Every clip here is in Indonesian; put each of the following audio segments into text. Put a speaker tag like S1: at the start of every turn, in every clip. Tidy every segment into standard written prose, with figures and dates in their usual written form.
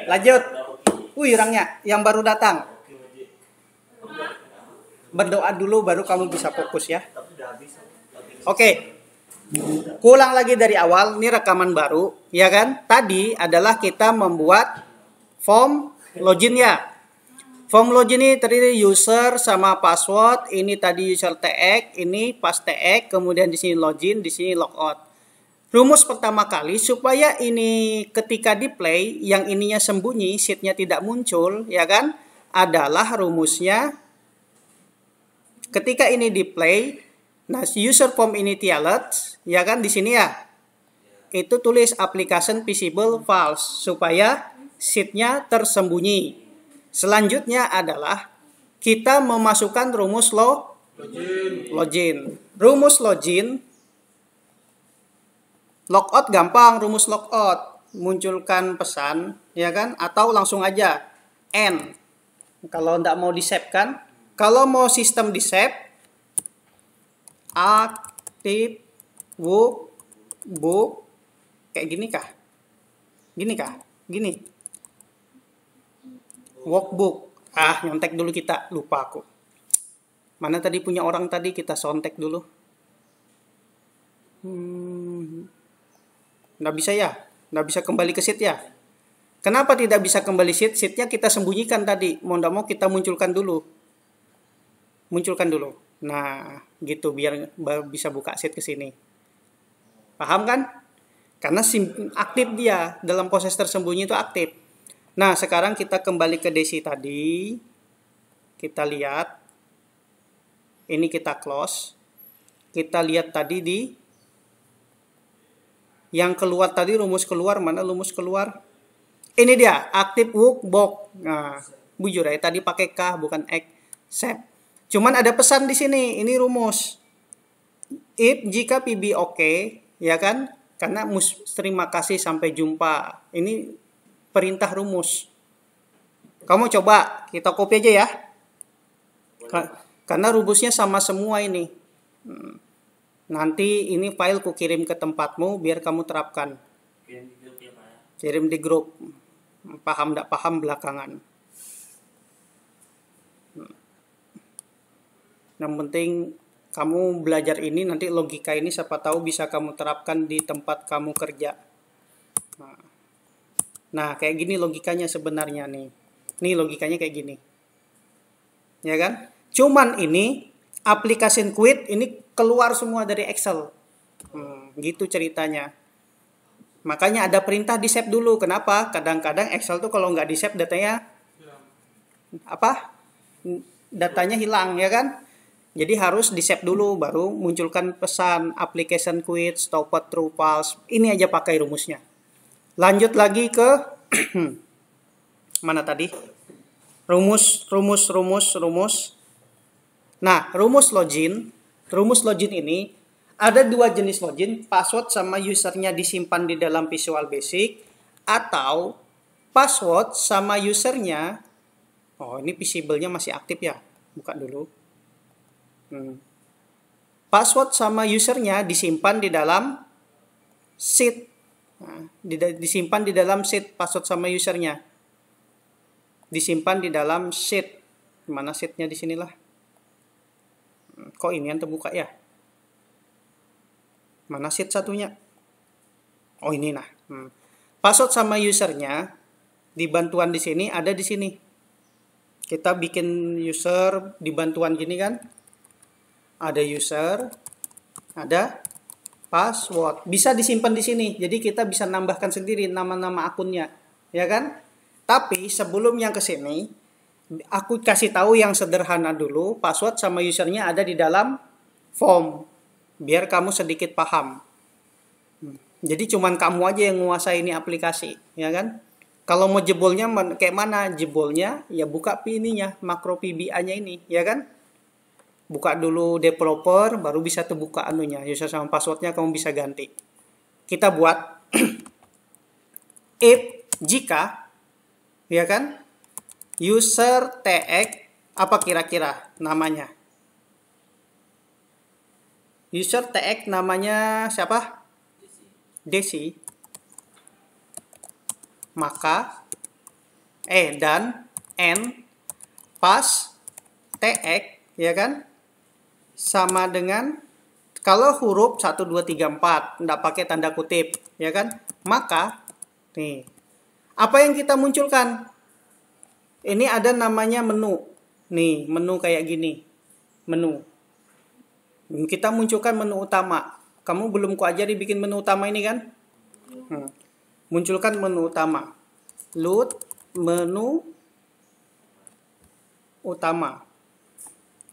S1: Lanjut. Orangnya yang baru datang. Berdoa dulu baru kamu bisa fokus ya. Oke. Kulang lagi dari awal, ini rekaman baru, ya kan? Tadi adalah kita membuat form login ya. Form login ini terdiri user sama password, ini tadi user tag, ini pass tag, kemudian di sini login, di sini logout. Rumus pertama kali supaya ini ketika di play yang ininya sembunyi, sheetnya tidak muncul, ya kan? Adalah rumusnya ketika ini di play, nah user form initialized, ya kan di sini ya. Itu tulis application visible false supaya sheetnya tersembunyi. Selanjutnya adalah kita memasukkan rumus login. Rumus login logout gampang, rumus logout munculkan pesan, ya kan? Atau langsung aja N. Kalau tidak mau di-save kan? Kalau mau sistem di-save, aktif book kayak gini kah? Gini kah? Gini. Workbook. Nyontek dulu kita, lupa aku. Mana tadi punya orang tadi, kita sontek dulu. Nggak bisa ya? Nggak bisa kembali ke sheet ya? Kenapa tidak bisa kembali sheet? Sheetnya kita sembunyikan tadi. Mau nggak mau kita munculkan dulu. Nah, gitu biar bisa buka sheet ke sini. Paham kan? Karena aktif dia. Dalam proses tersembunyi itu aktif. Nah, sekarang kita kembali ke Desi tadi. Kita lihat. Ini kita close. Kita lihat tadi di yang keluar tadi, rumus keluar. Mana rumus keluar? Ini dia, active workbook. Nah, bujur ya, tadi pakai K bukan accept. Cuman ada pesan di sini, ini rumus. If jika PB oke, ya kan? Karena terima kasih sampai jumpa. Ini perintah rumus. Kamu coba, kita copy aja ya. Karena rumusnya sama semua ini. Nanti ini file ku kirim ke tempatmu biar kamu terapkan. Kirim di grup. Paham tidak paham belakangan. Yang penting kamu belajar ini, nanti logika ini siapa tahu bisa kamu terapkan di tempat kamu kerja. Nah, kayak gini logikanya sebenarnya nih. Nih logikanya kayak gini. Ya kan? Cuman ini application quit ini keluar semua dari Excel. Gitu ceritanya. Makanya ada perintah di save dulu. Kenapa? Kadang-kadang Excel tuh kalau nggak di save datanya datanya hilang, ya kan? Jadi harus di save dulu baru munculkan pesan application quit, stopped true false. Ini aja pakai rumusnya. Lanjut lagi ke mana tadi? Rumus. Nah, rumus login ini ada dua jenis login, password sama usernya disimpan di dalam Visual Basic, atau password sama usernya, ini visible-nya masih aktif ya, buka dulu. Password sama usernya disimpan di dalam sheet, disimpan di dalam sheet, password sama usernya disimpan di dalam sheet. Mana sheetnya di sinilah? Kok ini yang terbuka ya? Mana sheet satunya? Oh ini nah. Password sama usernya di bantuan di sini ada di sini. Kita bikin user di bantuan gini kan? Ada user, ada password. Bisa disimpan di sini. Jadi kita bisa nambahkan sendiri nama-nama akunnya, ya kan? Tapi sebelum yang ke sini, aku kasih tahu yang sederhana dulu. Password sama usernya ada di dalam form. Biar kamu sedikit paham. Jadi cuman kamu aja yang menguasai ini aplikasi, ya kan? Kalau mau jebolnya kayak mana? Jebolnya ya buka ininya, makro PBA-nya ini, ya kan? Buka dulu developer, baru bisa terbuka anunya, user sama passwordnya kamu bisa ganti. Kita buat if jika, ya kan? User tag apa kira-kira namanya? User tag namanya siapa? Desi. Maka dan N pas TX, ya kan? Sama dengan, kalau huruf 1, 2, 3, 4, nggak pakai tanda kutip, ya kan? Maka, nih, apa yang kita munculkan? Ini ada namanya menu. Nih, menu kayak gini. Menu. Kita munculkan menu utama. Kamu belum kuajari bikin menu utama ini kan? Munculkan menu utama. Load menu utama.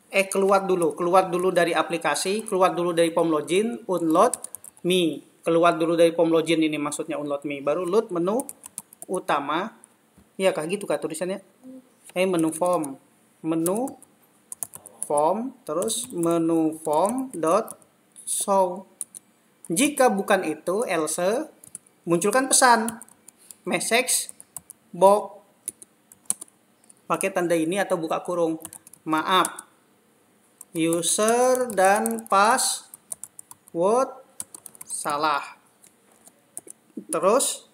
S1: Keluar dulu dari aplikasi, keluar dulu dari pom login, unload me. Keluar dulu dari pom login, ini maksudnya unload me. Baru load menu utama. Iya kah gitu kah tulisannya? Menu form. Menu form, terus menu form dot show. Jika bukan itu, else, munculkan pesan. Message box. Pakai tanda ini atau buka kurung. Maaf, user dan password salah. Terus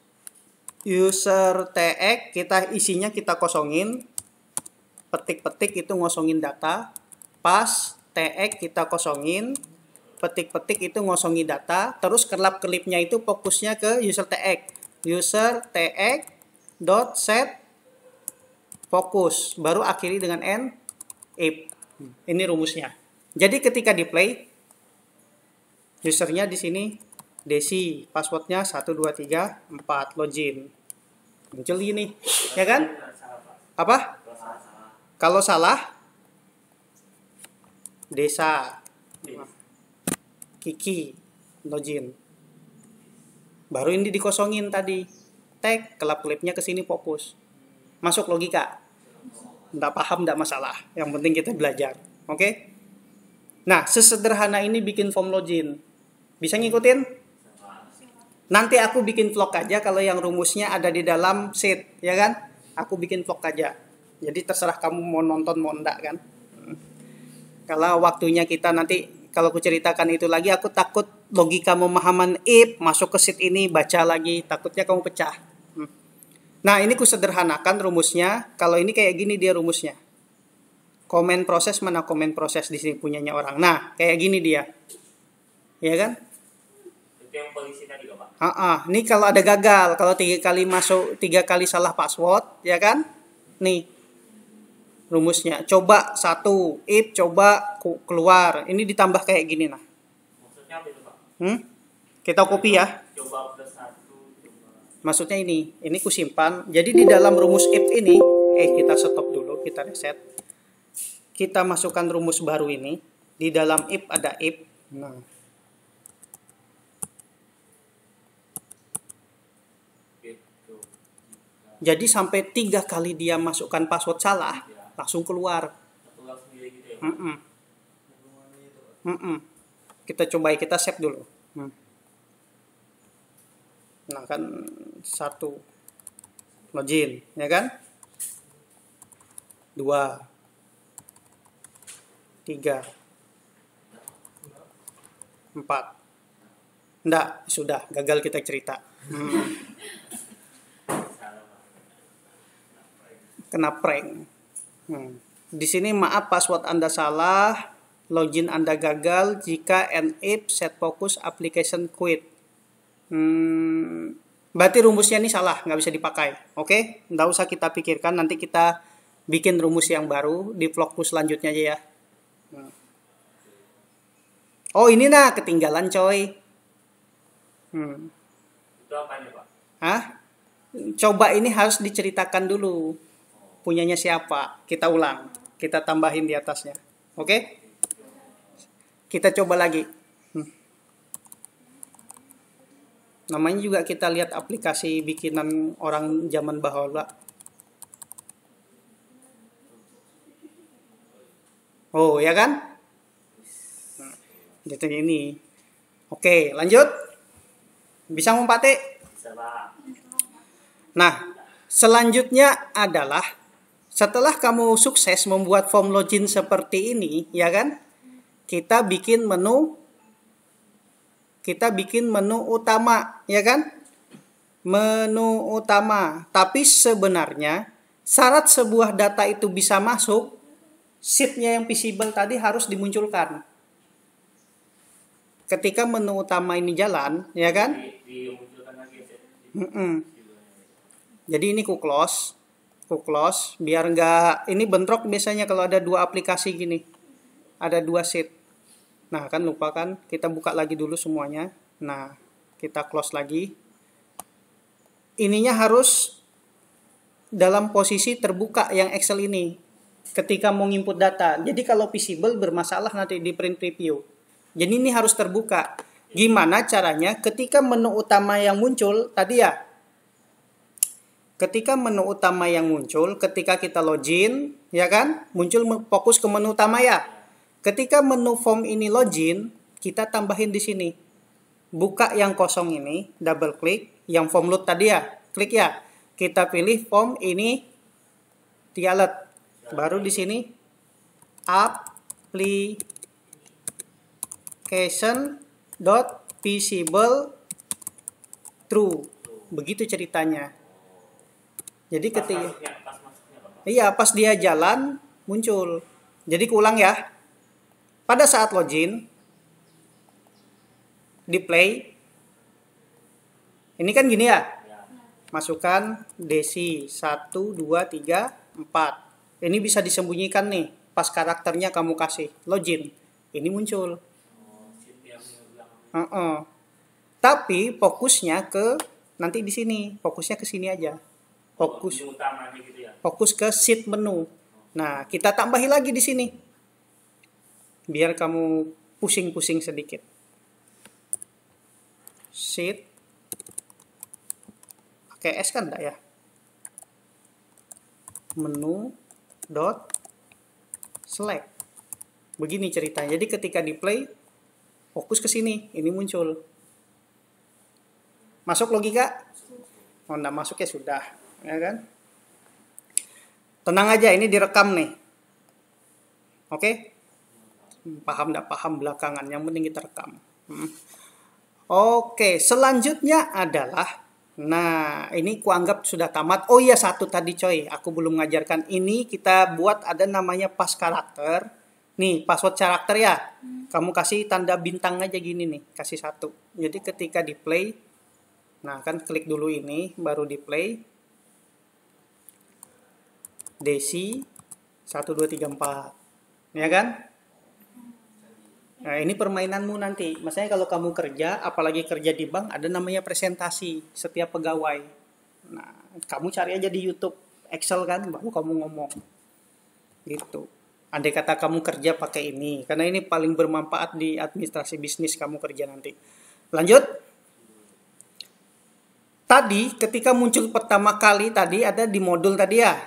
S1: user tag isinya kita kosongin. Petik-petik itu ngosongin data. Pas tag kita kosongin. Petik-petik itu ngosongin data. Terus kelap-kelipnya itu fokusnya ke user tag. User tag dot set fokus. Baru akhiri dengan n if. Ini rumusnya. Jadi ketika di play, usernya di sini Desi, passwordnya 1, 2, 3, 4, login. Muncul gini, ya kan? Apa? Kalau salah, Desa, Kiki, login. Baru ini dikosongin tadi. Tag, kelap-kelipnya ke sini fokus. Masuk logika. Nggak paham, nggak masalah. Yang penting kita belajar. Oke? Nah, sesederhana ini bikin form login. Bisa ngikutin? Nanti aku bikin vlog aja kalau yang rumusnya ada di dalam sheet, ya kan? Aku bikin vlog aja. Jadi terserah kamu mau nonton mau enggak kan? Kalau waktunya kita nanti, kalau aku ceritakan itu lagi, aku takut logika pemahaman if masuk ke sheet ini, baca lagi, takutnya kamu pecah. Nah, ini ku sederhanakan rumusnya. Kalau ini kayak gini dia rumusnya. Comment proses, mana comment proses di sini punyanya orang. Nah, kayak gini dia. Ya kan?
S2: Itu yang polisi tadi, Pak.
S1: Ini kalau ada gagal, kalau 3 kali masuk, 3 kali salah password, ya kan? Nih. Rumusnya. Coba 1, if coba keluar. Ini ditambah kayak gini nah.
S2: Maksudnya apa itu, Pak?
S1: Kita copy ya.
S2: Coba plus 1, coba.
S1: Maksudnya ini ku simpan. Jadi di dalam rumus if ini, kita stop dulu, kita reset. Kita masukkan rumus baru ini. Di dalam if ada if. Nah.
S2: Gitu.
S1: Jadi sampai 3 kali dia masukkan password salah, langsung keluar.
S2: Keluar sendiri gitu ya.
S1: Kita coba, kita save dulu. Nah kan 1 login, ya kan? 2, 3, 4. Enggak, sudah gagal kita cerita. Kena prank. Di sini maaf password Anda salah, login Anda gagal jika and if set focus application quit. Berarti rumusnya ini salah, nggak bisa dipakai. Oke, nggak usah kita pikirkan, nanti kita bikin rumus yang baru di vlogku selanjutnya aja ya. Oh ini nah ketinggalan coy.
S2: Itu apanya, Pak?
S1: Coba ini harus diceritakan dulu. Punyanya siapa? Kita ulang. Kita tambahin di atasnya. Oke? Kita coba lagi. Namanya juga kita lihat aplikasi bikinan orang zaman bahula. Oh, ya kan? Jadi ini. Oke, lanjut. Bisa ngumpati?
S2: Bisa, Pak.
S1: Nah, selanjutnya adalah setelah kamu sukses membuat form login seperti ini, ya kan? Kita bikin menu utama, ya kan? Menu utama. Tapi sebenarnya Syarat sebuah data itu bisa masuk, sheet-nya yang visible tadi harus dimunculkan. Ketika menu utama ini jalan, ya kan?
S2: Dimunculkan lagi ya.
S1: Jadi ini ku close, biar nggak ini bentrok biasanya kalau ada dua aplikasi gini, ada dua sheet. Nah kan lupa kan, kita buka lagi dulu semuanya. Nah kita close lagi. Ininya harus dalam posisi terbuka yang Excel ini ketika mau input data. Jadi kalau visible bermasalah nanti di print preview. Jadi ini harus terbuka. Gimana caranya ketika menu utama yang muncul tadi ya? Ketika menu utama yang muncul, ketika kita login, ya kan? Muncul fokus ke menu utama ya. Ketika menu form ini login, kita tambahin di sini. Buka yang kosong ini, double klik, yang form load tadi ya, klik ya. Kita pilih form ini dialert. Baru di sini application visible true. Begitu ceritanya. Jadi ketika iya pas dia jalan muncul. Jadi keulang ya. Pada saat login di play ini kan gini ya. Masukkan desi 1 2 3 4. Ini bisa disembunyikan nih. Pas karakternya kamu kasih login. Ini muncul. Tapi fokusnya ke nanti di sini, fokusnya ke sini aja. Fokus ke sheet menu. Nah, kita tambahin lagi di sini. Biar kamu pusing-pusing sedikit. Sheet. Pakai S kan enggak ya? Menu dot select. Begini ceritanya. Jadi ketika di play fokus ke sini, ini muncul. Masuk logika? Oh, enggak masuk ya sudah, ya kan? Tenang aja, ini direkam nih. Oke? Paham enggak paham belakangan, yang penting kita rekam. Oke, selanjutnya adalah nah, ini kuanggap sudah tamat. Oh iya, satu tadi coy, aku belum ngajarkan. Ini kita buat ada namanya pas karakter. Nih, password karakter ya. Kamu kasih tanda bintang aja gini nih, kasih 1. Jadi ketika di play, nah kan klik dulu ini, baru di play. Desi 1 2 3 4. Ya kan? Nah, ini permainanmu nanti. Maksudnya kalau kamu kerja, apalagi kerja di bank, ada namanya presentasi setiap pegawai. Nah, kamu cari aja di YouTube Excel kan, baru kamu ngomong. Gitu. Andai kata kamu kerja pakai ini, karena ini paling bermanfaat di administrasi bisnis kamu kerja nanti. Lanjut. Tadi ketika muncul pertama kali tadi ada di modul tadi ya.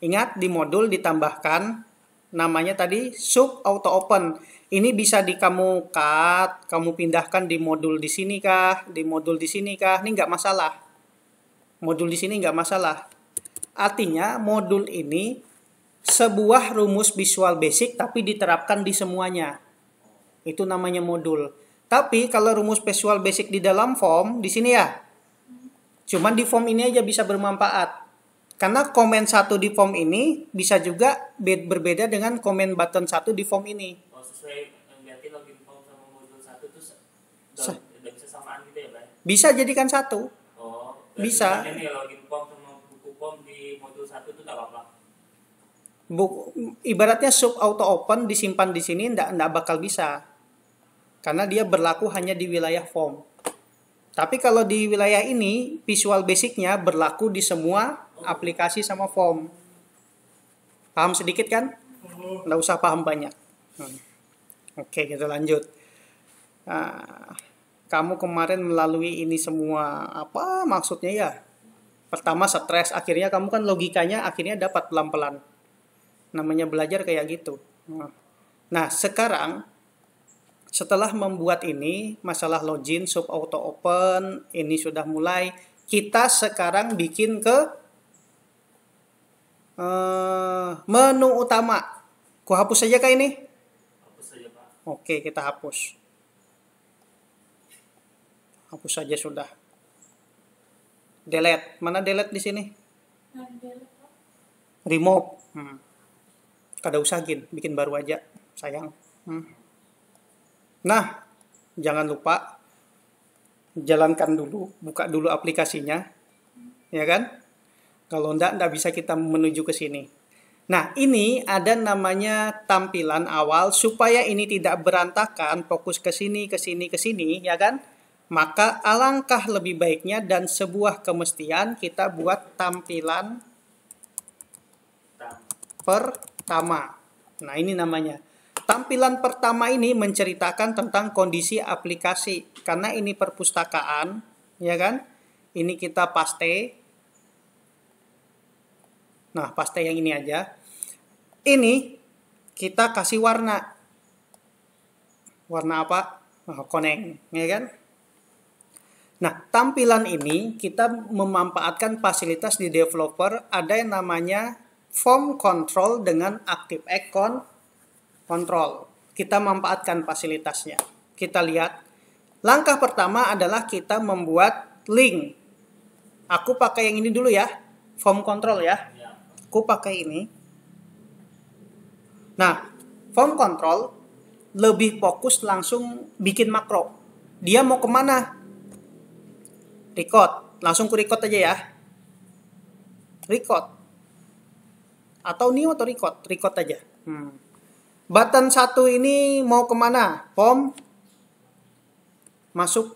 S1: Ingat di modul ditambahkan namanya tadi sub auto open. Ini bisa kamu cut, kamu pindahkan di modul di sini kah, di modul di sini kah, ini nggak masalah. Modul di sini nggak masalah. Artinya modul ini sebuah rumus Visual Basic tapi diterapkan di semuanya. Itu namanya modul. Tapi kalau rumus Visual Basic di dalam form, di sini ya. Cuman di form ini aja bisa bermanfaat. Karena komen 1 di form ini bisa juga berbeda dengan komen button 1 di form ini.
S2: Oh, sesuai berarti login form sama modul 1 itu udah bisa samaan gitu ya, Bang?
S1: Bisa jadikan satu.
S2: Oh,
S1: bisa.
S2: Ini login form sama buku form di modul 1 itu enggak apa-apa.
S1: Ibaratnya sub auto open disimpan di sini enggak bakal bisa. Karena dia berlaku hanya di wilayah form. Tapi kalau di wilayah ini Visual Basic-nya berlaku di semua aplikasi sama form. Paham sedikit kan? Nggak usah paham banyak. Oke, kita lanjut. Kamu kemarin melalui ini semua, apa maksudnya ya? Pertama stres, akhirnya kamu kan logikanya akhirnya dapat pelan-pelan. Namanya belajar kayak gitu. Nah, sekarang setelah membuat ini, masalah login, sub auto open, ini sudah mulai. Kita sekarang bikin ke menu utama. Ku hapus saja kah ini?
S2: Hapus saja, Pak.
S1: Oke, kita hapus. Hapus saja sudah. Delete. Mana delete di sini? remove. Kada usah bikin baru aja, sayang. Nah, jangan lupa jalankan dulu, buka dulu aplikasinya, ya kan? Kalau enggak bisa kita menuju ke sini. Nah, ini ada namanya tampilan awal supaya ini tidak berantakan, fokus ke sini, ke sini, ke sini, ya kan? Maka alangkah lebih baiknya dan sebuah kemestian kita buat tampilan pertama. Nah, ini namanya. Tampilan pertama ini menceritakan tentang kondisi aplikasi. Karena ini perpustakaan, ya kan? Ini kita paste. Nah, paste yang ini aja. Ini kita kasih warna. Warna apa? Koneng, ya kan? Nah, tampilan ini kita memanfaatkan fasilitas di developer. Ada yang namanya form control dengan ActiveX control. Kita manfaatkan fasilitasnya. Kita lihat. Langkah pertama adalah kita membuat link. Aku pakai yang ini dulu ya. Form control ya. Aku pakai ini. Nah, form control lebih fokus langsung bikin makro. Dia mau kemana? Record. Langsung ku record aja ya. Record. Atau new atau record? Record aja. Button 1 ini mau kemana? Form. Masuk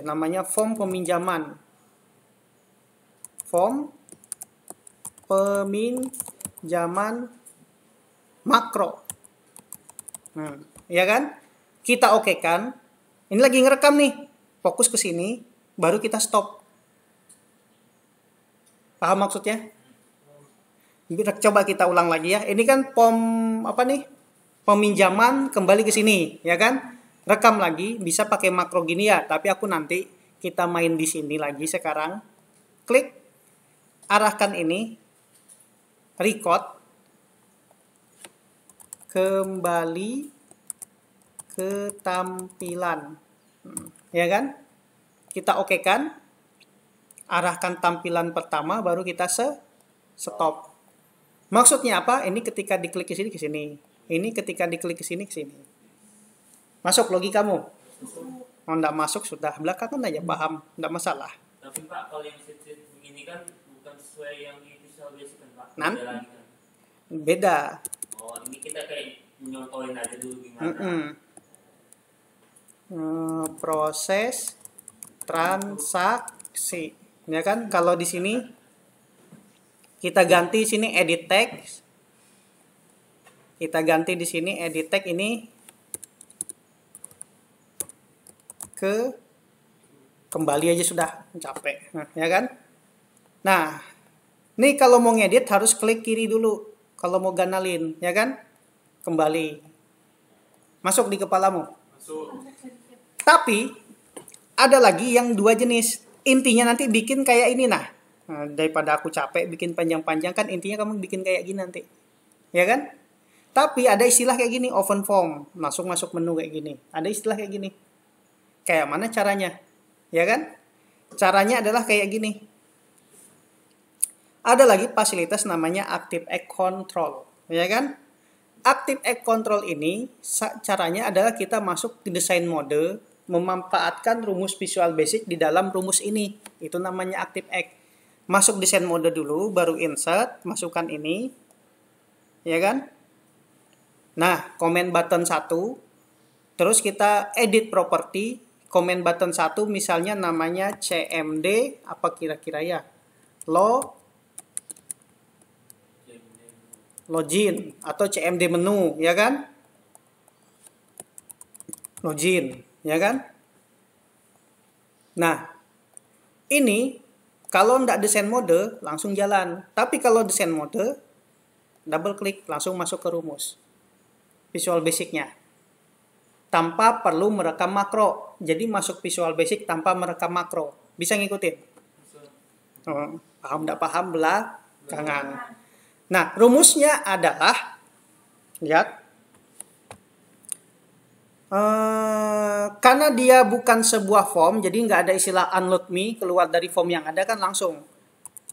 S1: namanya form peminjaman. Form peminjaman makro. Ya kan? Kita okekan. Ini lagi ngerekam nih. Fokus ke sini, baru kita stop. Paham maksudnya? Coba kita ulang lagi ya. Ini kan peminjaman kembali ke sini, ya kan? Rekam lagi, bisa pakai makro gini ya. Tapi aku nanti kita main di sini lagi sekarang. Klik, arahkan ini, record, kembali ke tampilan, ya kan? Kita okekan, arahkan tampilan pertama, baru kita stop. Maksudnya apa? Ini ketika diklik ke sini ke sini. Ini ketika diklik ke sini ke sini. Masuk logikamu? Oh, enggak masuk sudah belakangan aja paham, enggak masalah.
S2: Tapi Pak, kalau yang sheet begini kan bukan sesuai yang di Visual Basic kan Pak?
S1: Beda.
S2: Oh, ini kita kayak nyontohin aja dulu gimana.
S1: Proses transaksi, ya kan? Kalau di sini kita ganti sini edit text. Kita ganti di sini edit text ini ke kembali aja sudah, capek. Ya kan? Nah, ini kalau mau ngedit harus klik kiri dulu. Kalau mau ganalin, ya kan? Kembali. Masuk di kepalamu. Masuk. Tapi ada lagi yang dua jenis. Intinya nanti bikin kayak ini nah. Daripada aku capek bikin panjang-panjang kan intinya kamu bikin kayak gini nanti. Ya kan? Tapi ada istilah kayak gini, open form. Langsung masuk menu kayak gini. Ada istilah kayak gini. Kayak mana caranya? Ya kan? Caranya adalah kayak gini. Ada lagi fasilitas namanya ActiveX Control. Ya kan? ActiveX Control ini caranya adalah kita masuk ke desain mode, memanfaatkan rumus Visual Basic di dalam rumus ini. Itu namanya ActiveX. Masuk desain mode dulu, baru insert, masukkan ini. Ya kan? Nah, comment button 1. Terus kita edit property. Comment button 1 misalnya namanya CMD. Apa kira-kira ya? Login. Atau CMD menu. Ya kan? Login. Ya kan? Nah, ini kalau tidak desain mode langsung jalan. Tapi kalau desain mode double klik langsung masuk ke rumus Visual Basic-nya. Tanpa perlu merekam makro. Jadi masuk Visual Basic tanpa merekam makro. Bisa ngikutin? Paham tidak paham belakangan. Nah, rumusnya adalah lihat. Karena dia bukan sebuah form, jadi nggak ada istilah unload me, keluar dari form yang ada kan langsung.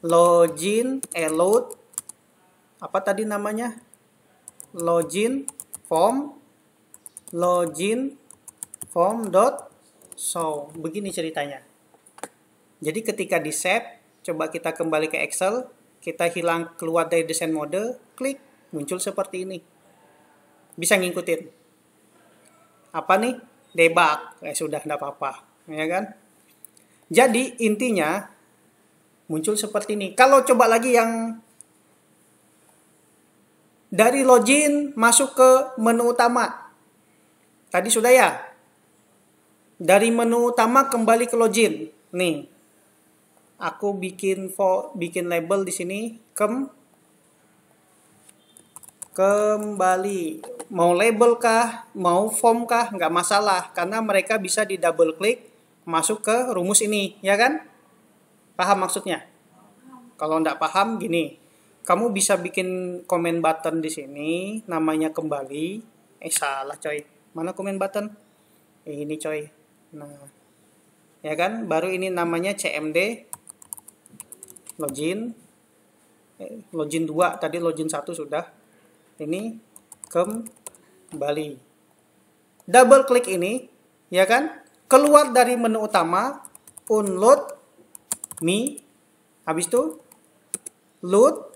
S1: load apa tadi namanya, login form dot show. Begini ceritanya. Jadi ketika di save, coba kita kembali ke Excel, kita keluar dari desain mode, klik, muncul seperti ini. Bisa ngikutin. Apa nih? Debug. Sudah enggak apa-apa, ya kan? Jadi intinya muncul seperti ini. Kalau coba lagi yang dari login masuk ke menu utama. Tadi sudah ya? Dari menu utama kembali ke login. Nih. Aku bikin label di sini kembali. Mau label kah, mau form kah, nggak masalah karena mereka bisa di double klik masuk ke rumus ini, ya kan? Paham maksudnya? Kalau nggak paham gini, kamu bisa bikin comment button di sini, namanya kembali. Salah coy. Mana comment button? Ini coy. Nah, ya kan? Baru ini namanya CMD login. Login 2, tadi login 1 sudah. Ini kembali. Double klik ini, ya kan? Keluar dari menu utama, unload me. Habis itu load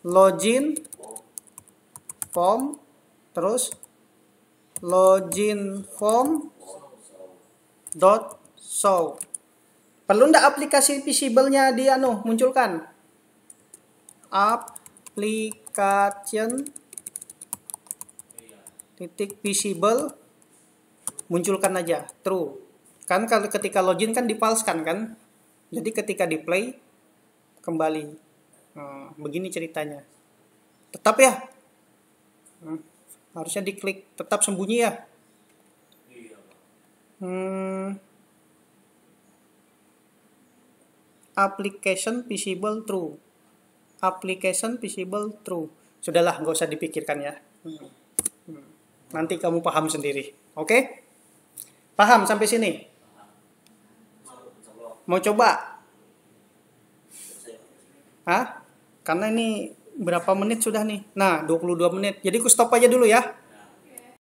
S1: login form, terus login form dot show. Perlu ndak aplikasi visible-nya di munculkan? Application titik visible, munculkan aja true. Kan kalau ketika login kan dipalskan kan? Jadi ketika di play kembali. Begini ceritanya. Tetap ya. Harusnya diklik tetap sembunyi ya. Application visible true. Application visible true. Sudahlah, nggak usah dipikirkan ya. Nanti kamu paham sendiri. Oke? Paham sampai sini? Mau coba? Hah? Karena ini berapa menit sudah nih? Nah, 22 menit. Jadi aku stop aja dulu ya.